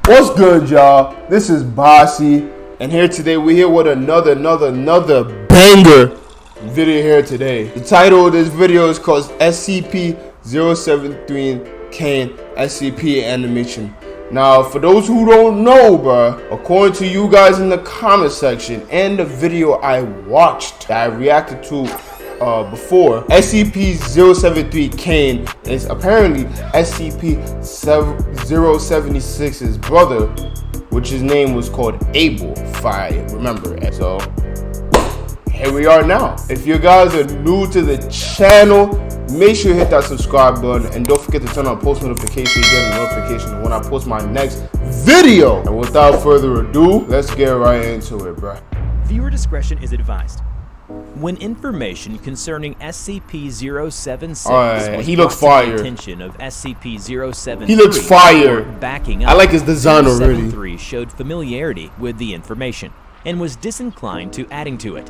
What's good, y'all? This is Bossy, and here today we're here with another banger video here today. The title of this video is called SCP-073 Kane SCP animation. Now, for those who don't know, bruh, according to you guys in the comment section and the video I watched that I reacted to before, SCP-073 Kane is apparently SCP-076's brother, which his name was called Abel, if I remember. So here we are now. If you guys are new to the channel, make sure you hit that subscribe button and don't forget to turn on post notifications to get a notification when I post my next video. And without further ado, let's get right into it, bruh. Viewer discretion is advised. When information concerning SCP-076 he looks fire. attention of SCP-073, he looks fire. Backing up, I like his design already. 073 showed familiarity with the information and was disinclined to adding to it.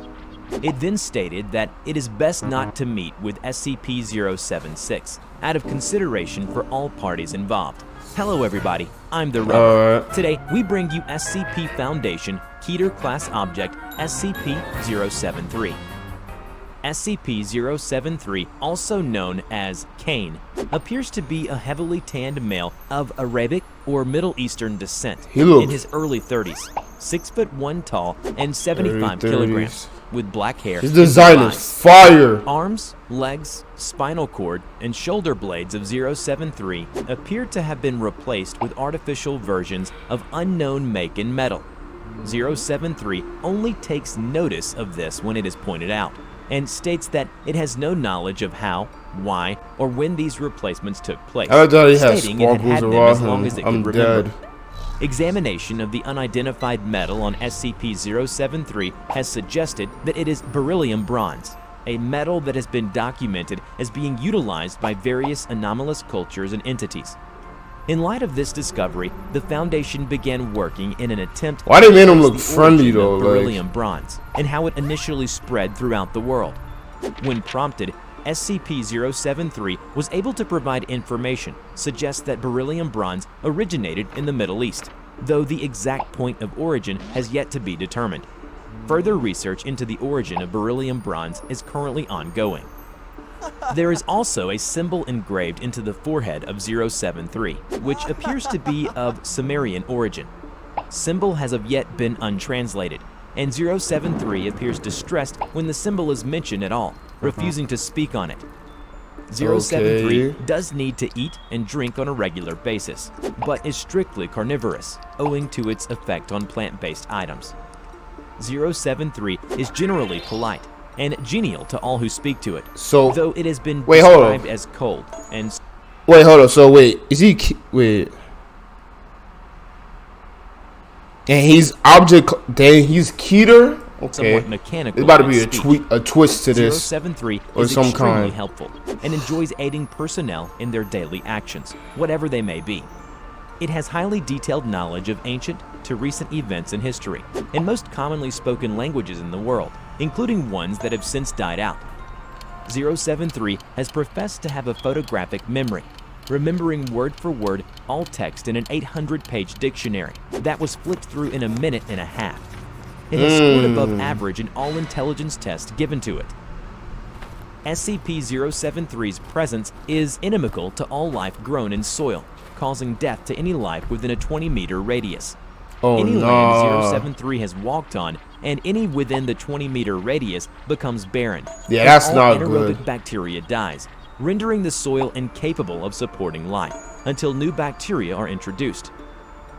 It then stated that it is best not to meet with SCP-076 out of consideration for all parties involved. Hello everybody, I'm the Rebel. Today we bring you SCP Foundation Keter Class Object SCP-073. SCP-073, also known as Kane, appears to be a heavily tanned male of Arabic or Middle Eastern descent in his early 30s, 6'1" tall and 75 kilograms, with black hair. His design is fire. Arms, legs, spinal cord, and shoulder blades of 073 appear to have been replaced with artificial versions of unknown make and metal. 073 only takes notice of this when it is pointed out, and states that it has no knowledge of how, why, or when these replacements took place, stating it had them as long as it could remember. Examination of the unidentified metal on SCP-073 has suggested that it is beryllium bronze, a metal that has been documented as being utilized by various anomalous cultures and entities. In light of this discovery, the Foundation began working in an attempt to trace the origin of beryllium bronze and how it initially spread throughout the world. When prompted, SCP-073 was able to provide information suggests that beryllium bronze originated in the Middle East, though the exact point of origin has yet to be determined. Further research into the origin of beryllium bronze is currently ongoing. There is also a symbol engraved into the forehead of 073, which appears to be of Sumerian origin. Symbol has of yet been untranslated, and 073 appears distressed when the symbol is mentioned at all, refusing to speak on it. 073 does need to eat and drink on a regular basis, but is strictly carnivorous, owing to its effect on plant-based items. 073 is generally polite and genial to all who speak to it, though it has been described as cold and... is he... And he's object... he's Keter? Okay. Mechanical. There's about to be a twist to this. 073 is extremely helpful and enjoys aiding personnel in their daily actions, whatever they may be. It has highly detailed knowledge of ancient to recent events in history, and most commonly spoken languages in the world, including ones that have since died out. 073 has professed to have a photographic memory, remembering word for word all text in an 800-page dictionary that was flipped through in a minute and a half. It has scored above average in all intelligence tests given to it. SCP-073's presence is inimical to all life grown in soil, causing death to any life within a 20-meter radius. Any land 073 has walked on and any within the 20-meter radius becomes barren. Yeah, that's not anaerobic good. Bacteria dies, rendering the soil incapable of supporting life until new bacteria are introduced.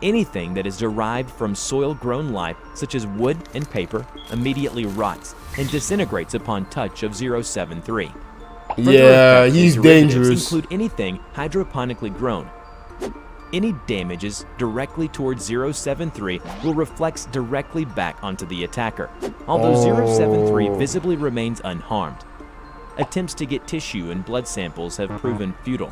Anything that is derived from soil-grown life, such as wood and paper, immediately rots and disintegrates upon touch of 073. Yeah, he's dangerous. Include anything hydroponically grown. Any damages directly towards 073 will reflect directly back onto the attacker, although 073 visibly remains unharmed. Attempts to get tissue and blood samples have proven futile.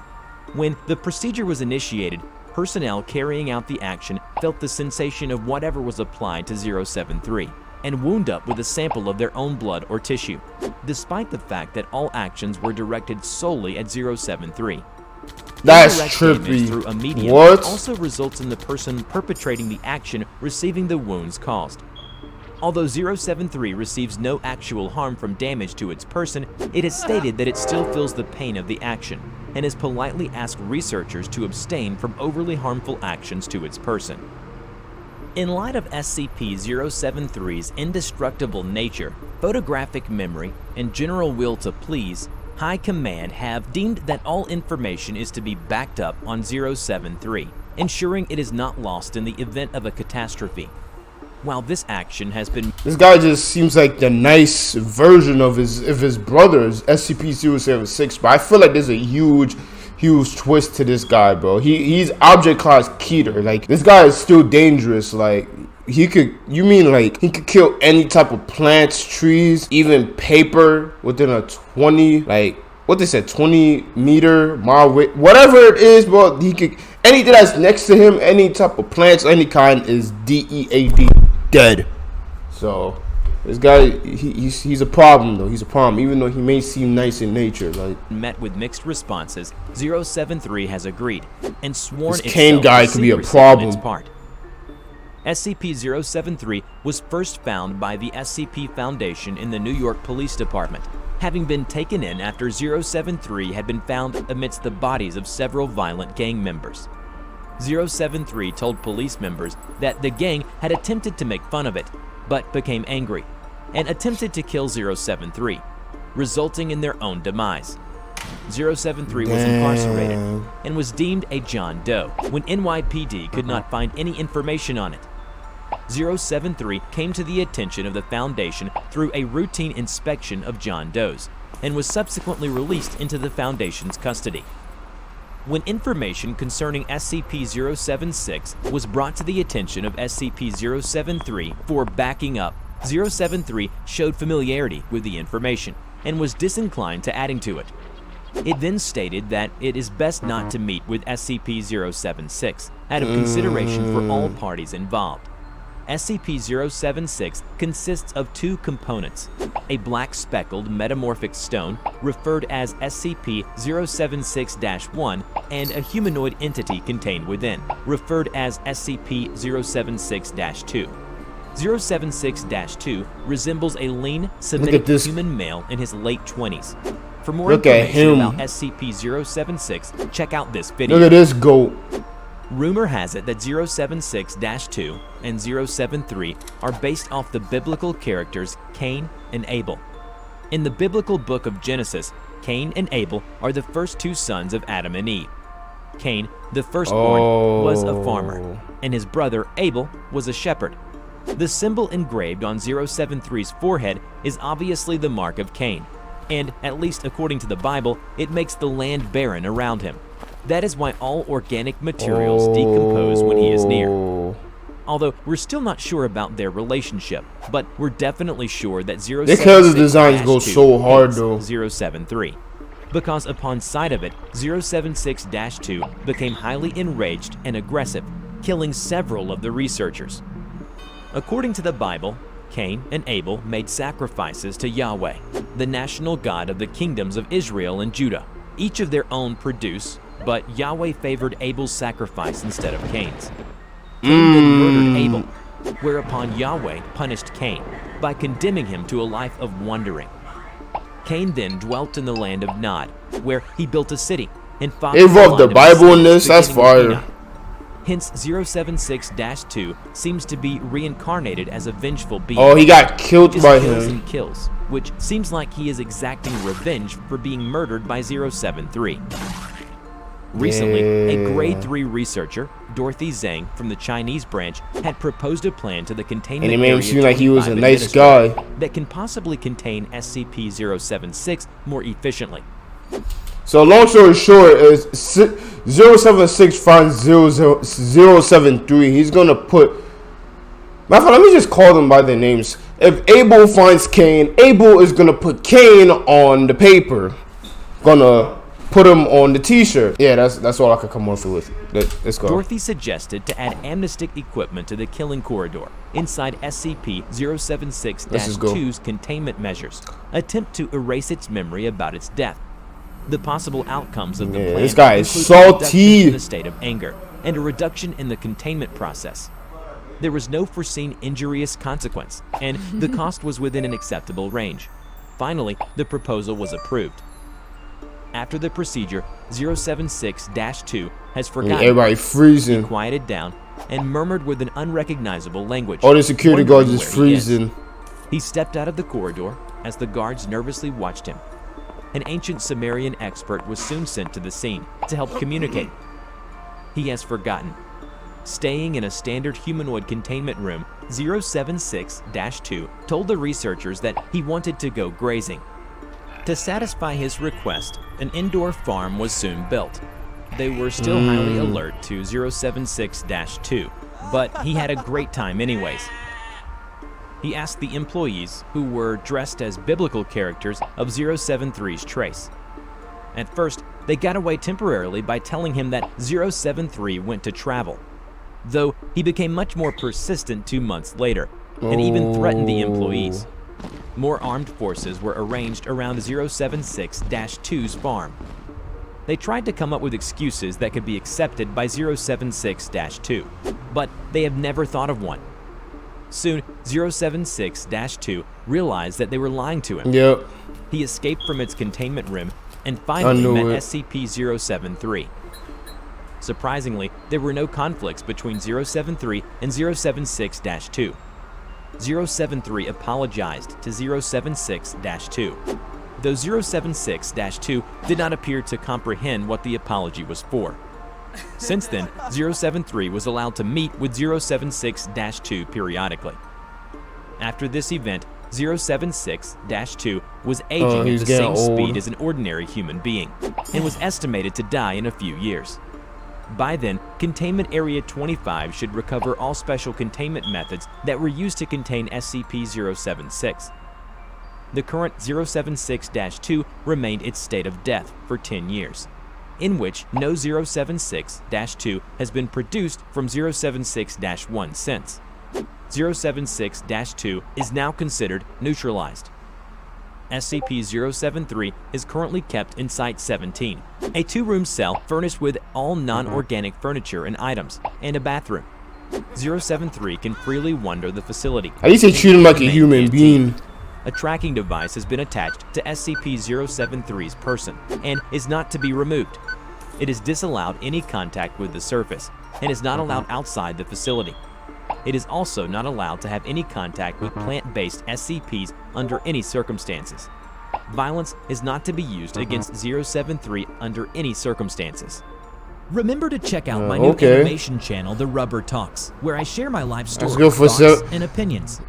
When the procedure was initiated, personnel carrying out the action felt the sensation of whatever was applied to 073 and wound up with a sample of their own blood or tissue, despite the fact that all actions were directed solely at 073. That's Indirect damage trippy. through a medium What? also results in the person perpetrating the action receiving the wounds caused. Although 073 receives no actual harm from damage to its person, it is stated that it still feels the pain of the action and has politely asked researchers to abstain from overly harmful actions to its person. In light of SCP-073's indestructible nature, photographic memory, and general will to please, High Command have deemed that all information is to be backed up on 073, ensuring it is not lost in the event of a catastrophe. While this action has been... This guy just seems like the nice version of his brother's SCP-076, but I feel like there's a huge twist to this guy, bro. He's object class Keter. Like, this guy is still dangerous. Like, he could kill any type of plants, trees, even paper within a 20, like, what they said, 20-meter mile way, whatever it is, bro. He could, anything that's next to him, any type of plants, any kind, is DEAD, dead. So this guy, he's a problem though. He's a problem, even though he may seem nice in nature. Like, met with mixed responses, 073 has agreed and sworn this Kane guy could be a problem. SCP-073 was first found by the SCP Foundation in the New York Police Department, having been taken in after 073 had been found amidst the bodies of several violent gang members. 073 told police members that the gang had attempted to make fun of it, but became angry and attempted to kill 073, resulting in their own demise. 073 was incarcerated and was deemed a John Doe when NYPD could not find any information on it. 073 came to the attention of the Foundation through a routine inspection of John Does and was subsequently released into the Foundation's custody. When information concerning SCP-076 was brought to the attention of SCP-073 for backing up, 073 showed familiarity with the information and was disinclined to adding to it. It then stated that it is best not to meet with SCP-076 out of consideration for all parties involved. SCP-076 consists of two components, a black speckled metamorphic stone referred as SCP-076-1 and a humanoid entity contained within, referred as SCP-076-2. 076-2 resembles a lean, Semitic human male in his late 20s. For more information about SCP-076, check out this video. Look at this goat. Rumor has it that 076-2 and 073 are based off the biblical characters Cain and Abel. In the biblical book of Genesis, Cain and Abel are the first two sons of Adam and Eve. Cain, the firstborn, was a farmer, and his brother Abel was a shepherd. The symbol engraved on 073's forehead is obviously the mark of Cain, and, at least according to the Bible, it makes the land barren around him. That is why all organic materials decompose when he is near. Although we're still not sure about their relationship, but we're definitely sure that 076 designs go so hard though. 073. Because upon sight of it, 076-2 became highly enraged and aggressive, killing several of the researchers. According to the Bible, Cain and Abel made sacrifices to Yahweh, the national God of the kingdoms of Israel and Judah, each of their own produce, but Yahweh favored Abel's sacrifice instead of Cain's. Cain then murdered Abel, whereupon Yahweh punished Cain by condemning him to a life of wandering. Cain then dwelt in the land of Nod, where he built a city and fought the Bible in this. That's fire. Hence, 076-2 seems to be reincarnated as a vengeful being. Oh, he got killed by him. And kills, which seems like he is exacting revenge for being murdered by 073. Recently, a grade 3 researcher, Dorothy Zhang from the Chinese branch, had proposed a plan to the containment area. And it made him seem like he was a nice guy that can possibly contain SCP-076 more efficiently. So long story short is 076 finds 073. He's gonna put. Let me just call them by their names. If Abel finds Cain, Abel is gonna put Cain on the paper. Gonna put him on the t-shirt. Yeah, that's all I could come up with. Let's go. Dorothy suggested to add amnestic equipment to the killing corridor inside SCP-076-2's containment measures, attempt to erase its memory about its death. The possible outcomes of the Yeah, plan this guy is include a reduction salty. in the state of anger and a reduction in the containment process. There was no foreseen injurious consequence, and the cost was within an acceptable range. Finally, the proposal was approved. After the procedure, 076-2 has forgotten, Everybody freezing. quieted down, and murmured with an unrecognizable language. All the security wondering guards is where he is. freezing. He stepped out of the corridor as the guards nervously watched him. An ancient Sumerian expert was soon sent to the scene to help communicate. He has forgotten. Staying in a standard humanoid containment room, 076-2 told the researchers that he wanted to go grazing. To satisfy his request, an indoor farm was soon built. They were still highly alert to 076-2, but he had a great time anyways. He asked the employees, who were dressed as biblical characters, of 073's trace. At first, they got away temporarily by telling him that 073 went to travel, though he became much more persistent 2 months later and even threatened the employees. More armed forces were arranged around 076-2's farm. They tried to come up with excuses that could be accepted by 076-2, but they have never thought of one. Soon, 076-2 realized that they were lying to him. Yep. He escaped from its containment room and finally met SCP-073. Surprisingly, there were no conflicts between 073 and 076-2. 073 apologized to 076-2, though 076-2 did not appear to comprehend what the apology was for. Since then, 073 was allowed to meet with 076-2 periodically. After this event, 076-2 was aging at the same speed as an ordinary human being and was estimated to die in a few years. By then, Containment Area 25 should recover all special containment methods that were used to contain SCP-076. The current 076-2 remained its state of death for 10 years, in which no 076-2 has been produced from 076-1 since. 076-2 is now considered neutralized. SCP-073 is currently kept in Site-17, a 2-room cell furnished with all non-organic furniture and items, and a bathroom. 073 can freely wander the facility. At least they treat him like a human being. A tracking device has been attached to SCP-073's person and is not to be removed. It is disallowed any contact with the surface and is not allowed outside the facility. It is also not allowed to have any contact with plant-based SCPs under any circumstances. Violence is not to be used against 073 under any circumstances. Remember to check out my new animation channel, The Rubber Talks, where I share my life story, thoughts, and opinions.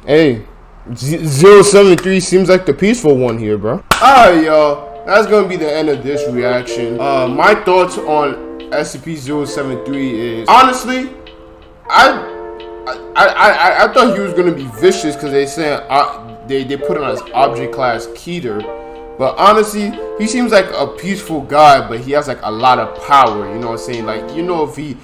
Hey, 073 seems like the peaceful one here, bro. Alright, y'all. That's gonna be the end of this reaction. My thoughts on SCP-073 is, honestly, I thought he was gonna be vicious because they said they put him as object class Keter, but honestly, he seems like a peaceful guy, but he has like a lot of power. You know what I'm saying? Like, you know, if you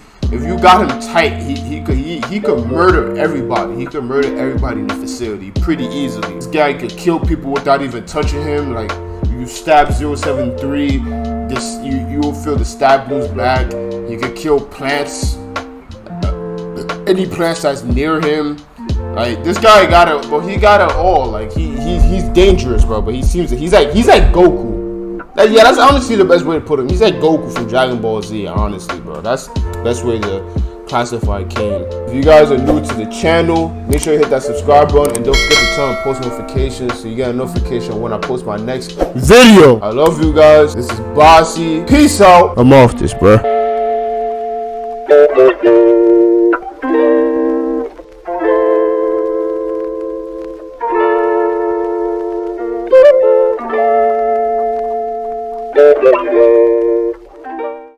got him tight, he could murder everybody. He could murder everybody in the facility pretty easily. This guy could kill people without even touching him. Like, you stab 073, you will feel the stab wounds back. He could kill plants. Any plants that's near him. Like, this guy got it, but he got it all. Like, he's dangerous, bro. But he's like Goku. Yeah, that's honestly the best way to put him. He's like Goku from Dragon Ball Z, honestly, bro. That's the best way to classify Kane. If you guys are new to the channel, make sure you hit that subscribe button and don't forget to turn on post notifications so you get a notification when I post my next video. I love you guys. This is Bossy. Peace out. I'm off this, bro. Yeah.